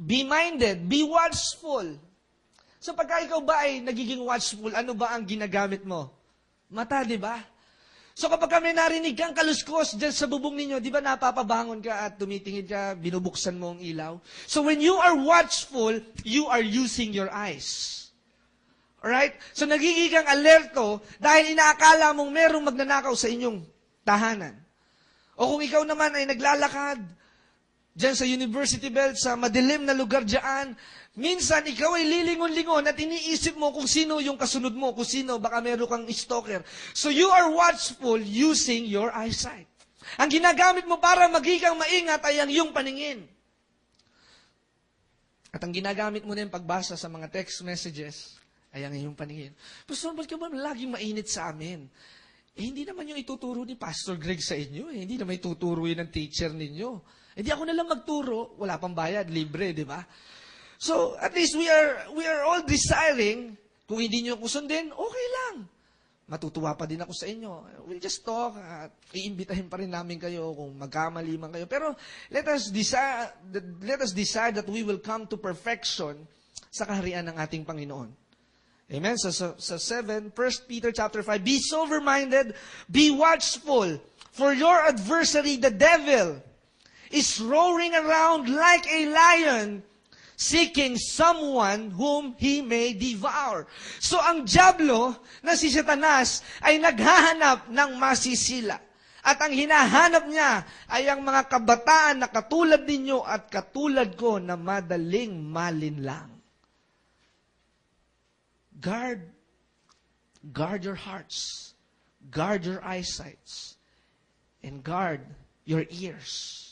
Be minded, be watchful. So pagka ikaw ba ay nagiging watchful, ano ba ang ginagamit mo? Mata, di ba? So kapag may narinig kang kaluskos dyan sa bubong ninyo, di ba napapabangon ka at tumitingin ka, binubuksan mo ang ilaw? So when you are watchful, you are using your eyes. Alright? So nagiging kang alerto dahil inaakala mong merong magnanakaw sa inyong tahanan. O kung ikaw naman ay naglalakad dyan sa University Belt, sa madilim na lugar dyan, minsan ikaw ay lilingon-lingon at iniisip mo kung sino yung kasunod mo, kung sino, baka meron kang stalker. So you are watchful using your eyesight. Ang ginagamit mo para magiging maingat ay ang iyong paningin. At ang ginagamit mo din pagbasa sa mga text messages ay ang iyong paningin. Pastor, ba't ka ba laging mainit sa amin? Hindi naman yung ituturo ni Pastor Greg sa inyo. Hindi naman ituturo yun ng teacher ninyo. Hindi ako nalang magturo, wala pang bayad, libre, di ba? So, at least we are all desiring, kung hindi nyo ako sundin, okay lang. Matutuwa pa din ako sa inyo. We'll just talk, at iimbitahin pa rin namin kayo kung magkamali man kayo. Pero let us decide that we will come to perfection sa kaharian ng ating Panginoon. Amen? So 7, 1 Peter chapter 5, be sober-minded, be watchful, for your adversary, the devil, is roaring around like a lion, seeking someone whom he may devour. So ang dyablo na si Satanas ay naghahanap ng masisila. At ang hinahanap niya ay ang mga kabataan na katulad ninyo at katulad ko na madaling malinlang. Guard your hearts, guard your eyesights, and guard your ears.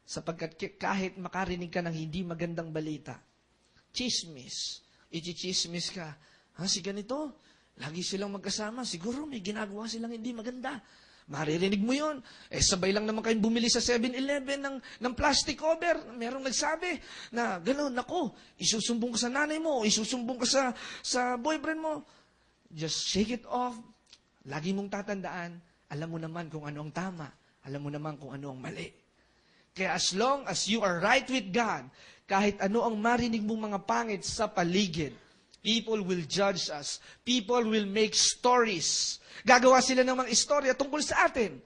Sapagkat kahit makarinig ka ng hindi magandang balita, ichichismis ka, si ganito, lagi silang magkasama, siguro may ginagawa silang hindi maganda. Maririnig mo yun. Sabay lang naman kayong bumili sa 7-Eleven ng plastic cover. Merong nagsabi na, gano'n, naku, isusumbong ka sa nanay mo, isusumbong ka sa boyfriend mo. Just shake it off. Lagi mong tatandaan, alam mo naman kung ano ang tama. Alam mo naman kung ano ang mali. Kaya as long as you are right with God, kahit ano ang marinig mong mga pangit sa paligid, people will judge us. People will make stories. Gagawa sila ng mga istorya tungkol sa atin.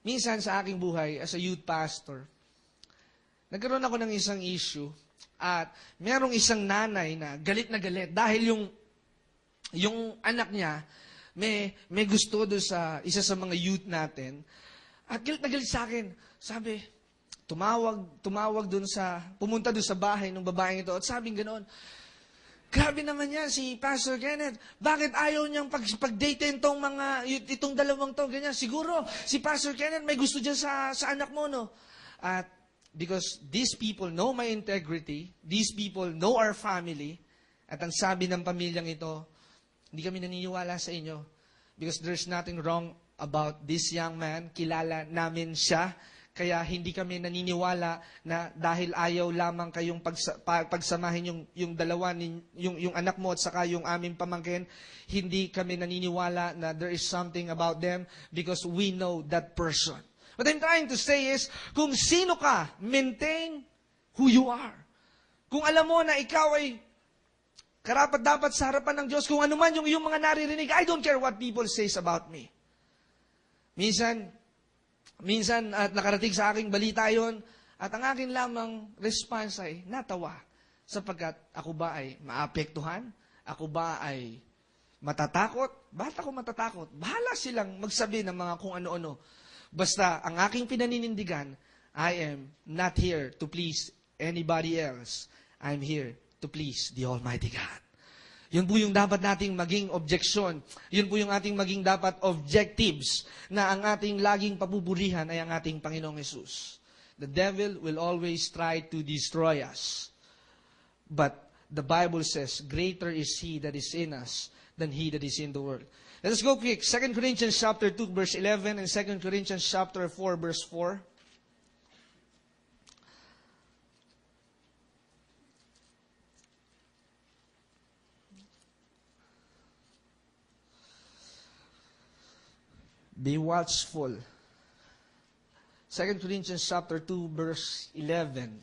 Minsan sa aking buhay as a youth pastor, nagkaroon ako ng isang issue at merong isang nanay na galit dahil yung anak niya may gusto doon sa isa sa mga youth natin. At galit na galit sa akin. Sabi, pumunta doon sa bahay ng babaeng ito at sabing ganoon, grabe naman yan si Pastor Kenneth. Bakit ayaw niyang pag-date itong dalawang to? Ganyan. Siguro, si Pastor Kenneth may gusto dyan sa anak mo, no? At because these people know my integrity, these people know our family, at ang sabi ng pamilyang ito, hindi kami naniniwala sa inyo because there's nothing wrong about this young man. Kilala namin siya. Kaya hindi kami naniniwala na dahil ayaw lamang kayong pagsamahin yung dalawa, yung anak mo at saka yung aming pamangkin, hindi kami naniniwala na there is something about them because we know that person. What I'm trying to say is, kung sino ka, maintain who you are. Kung alam mo na ikaw ay karapat-dapat sa harapan ng Diyos, kung ano man yung mga naririnig, I don't care what people says about me. Minsan at nakarating sa aking balita yon, at ang akin lamang response ay natawa. Sapagkat ako ba ay maapektuhan? Ako ba ay matatakot? Bakit ako matatakot? Bahala silang magsabi ng mga kung ano-ano. Basta ang aking pinaninindigan, I am not here to please anybody else. I'm here to please the Almighty God. Yun po yung dapat nating maging objeksyon. Yun po yung ating maging dapat objectives na ang ating laging papupurihan ay ang ating Panginoong Hesus. The devil will always try to destroy us. But the Bible says, greater is He that is in us than he that is in the world. Let us go quick. 2 Corinthians chapter 2, verse 11 and 2 Corinthians chapter 4, verse 4. Be watchful. 2 Corinthians chapter 2, verse 11.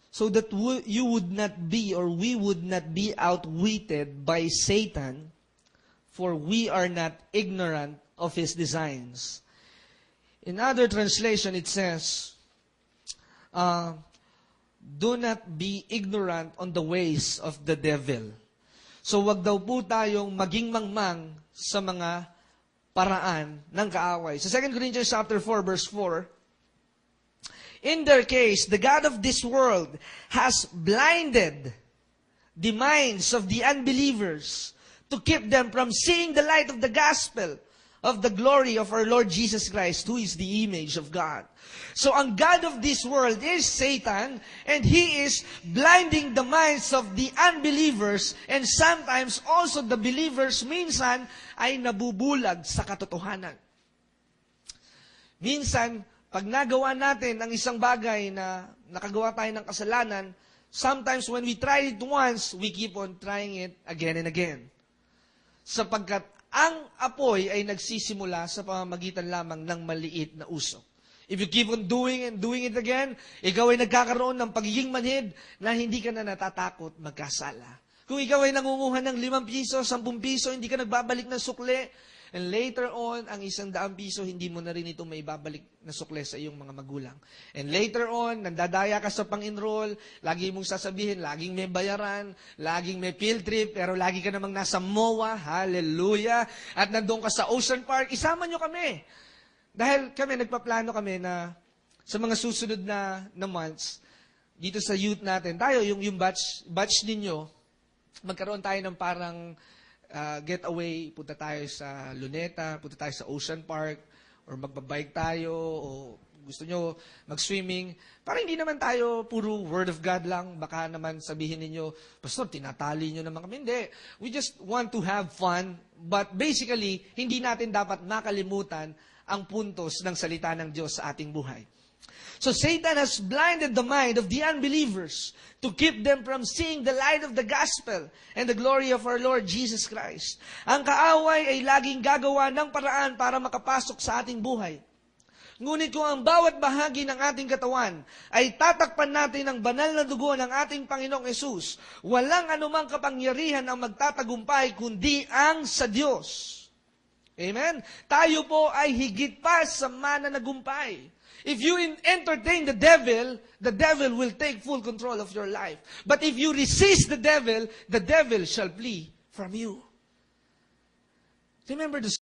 So that you would not be, or we would not be outwitted by Satan, for we are not ignorant of his designs. In other translation, it says, do not be ignorant on the ways of the devil. So wag daw po tayong maging mangmang sa mga paraan ng kaaway. Sa 2 Corinthians chapter 4, verse 4, in their case, the God of this world has blinded the minds of the unbelievers to keep them from seeing the light of the gospel of the glory of our Lord Jesus Christ, who is the image of God. So ang God of this world is Satan, and he is blinding the minds of the unbelievers, and sometimes also the believers minsan ay nabubulag sa katotohanan. Minsan, pag nagawa natin ang isang bagay na nakagawa tayo ng kasalanan, sometimes when we try it once, we keep on trying it again and again. Sapagkat ang apoy ay nagsisimula sa pamamagitan lamang ng maliit na usok. If you keep on doing and doing it again, ikaw ay nagkakaroon ng pagiging manhid na hindi ka na natatakot magkasala. Kung ikaw ay nangunguha ng 5 piso, 10 piso, hindi ka nagbabalik ng sukle, and later on, ang 100 piso, hindi mo na rin ito may babalik na sukle sa iyong mga magulang. And later on, nandadaya ka sa pang-enroll, lagi mong sasabihin, laging may bayaran, laging may field trip, pero lagi ka namang nasa MOA, hallelujah, at nandun ka sa Ocean Park, isama nyo kami. Dahil kami, nagpaplano kami na sa mga susunod na months, dito sa youth natin, tayo, yung batch ninyo, magkaroon tayo ng parang getaway, punta tayo sa Luneta, punta tayo sa Ocean Park, or magbabike tayo, o gusto nyo mag-swimming. Para hindi naman tayo puro word of God lang. Baka naman sabihin ninyo, Pastor, tinatali nyo naman kami. Hindi. We just want to have fun. But basically, hindi natin dapat makalimutan ang puntos ng salita ng Diyos sa ating buhay. So Satan has blinded the mind of the unbelievers to keep them from seeing the light of the gospel and the glory of our Lord Jesus Christ. Ang kaaway ay laging gagawa ng paraan para makapasok sa ating buhay. Ngunit kung ang bawat bahagi ng ating katawan ay tatakpan natin ng banal na dugo ng ating Panginoong Yesus, walang anumang kapangyarihan ang magtatagumpay kundi ang sa Diyos. Amen? Tayo po ay higit pa sa mananagumpay. If you entertain the devil will take full control of your life. But if you resist the devil shall flee from you. Remember the